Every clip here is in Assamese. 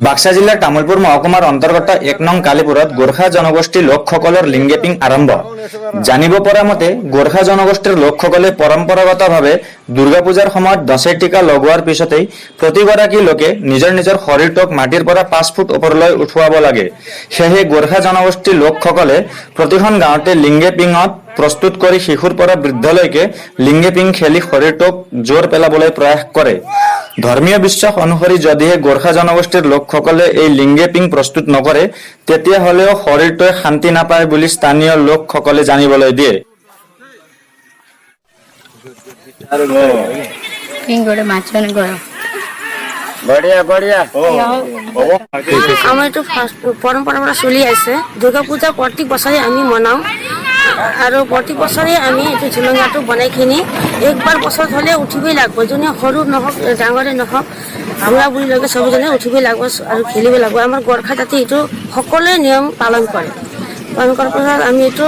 বাক্সা জিলাৰ তামুলপুৰ মহকুমাৰ অন্তৰ্গত ১ নং কালীপুৰত গোৰ্খা জনগোষ্ঠী লোকসকলৰ লিংগেপিং আৰম্ভ। জানিব পৰা মতে গোৰ্খা জনগোষ্ঠীৰ লোকসকলে পৰম্পৰাগতভাৱে দুৰ্গা পূজাৰ সময়ত দশেৰ টিকা লগোৱাৰ পিছতেই প্ৰতিগৰাকী লোকে নিজৰ নিজৰ শৰীৰটোক মাটিৰ পৰা ৫ ফুট ওপৰলৈ উঠুৱাব লাগে। সেয়ে গোৰ্খা জনগোষ্ঠীৰ লোকসকলে প্ৰতিখন গাঁৱতে লিংগেপিঙত প্ৰস্তুত কৰি শিশুৰ পৰা বৃদ্ধলৈকে লিংগেপিং খেলি শৰীৰটোক জোৰ পেলাবলৈ প্ৰয়াস কৰে। ধৰ্মীয় বিশ্বাস অনুসৰি যদিহে গোৰ্খা জনগোষ্ঠীৰ লোকসকলে এই লিংগেপিং প্ৰস্তুত নকৰে তেতিয়াহ'লেও শৰীৰটোৱে শান্তি নাপায় বুলি স্থানীয় লোকসকলে জানিবলৈ দিয়ে। আমার তো পরম্পরা চলি আছে। দুর্গা পূজা প্রত্যেক বছরে আমি মনাও আর প্রত্যেক বছরে আমি এই ঝুলঙাটো বনাইখিনি একবার বছর হলে উঠিবই লাগবে। যোনে সরু নহওক ডাঙরে নহওক বুঢ়া বুঢ়ীলৈকে সবজনে উঠিবই লাগব আর খেলিব লাগব। আমার গোর্খা জাতি এইটো সকলোৱে নিয়ম পালন করে। পালন করার পাছত আমি এইটো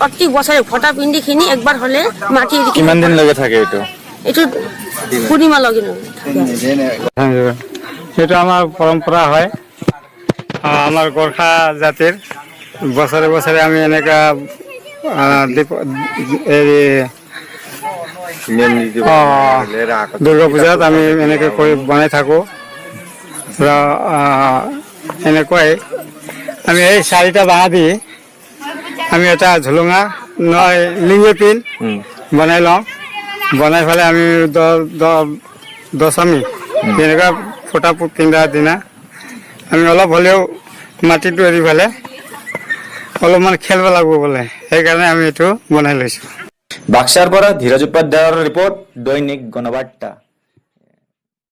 প্রত্যেক বছরে ফটা পিন্ধিখিনি একবার হলে মাটি কিমান দিন লাগে থাকে এইটো? এইটো পূর্ণিমা লগে এটা আমার পরম্পরা হয়। আমার গোর্খা জাতির বছরে বছরে আমি এনেকা দুর্গা পূজাত আমি এনেকে কৰি বনাই থাকো। এনেকুৱাই আমি এই 4টা বাঁহ দি আমি এটা ঝুলঙা নহয় লিংগেপিং বনাই লওঁ। বনাই পেলাই আমি দশমী যেনেকুৱা ফটা পিন্ধা দিনা আমি অলপ হ'লেও মাটিটো এৰি পেলাই অলপমান খেলিব লাগিব বোলে, সেইকাৰণে আমি এইটো বনাই লৈছোঁ। বাক্সাৰ পৰা ধীৰজ উপাধ্যায়ৰ ৰিপৰ্ট, দৈনিক গণবাৰ্তা।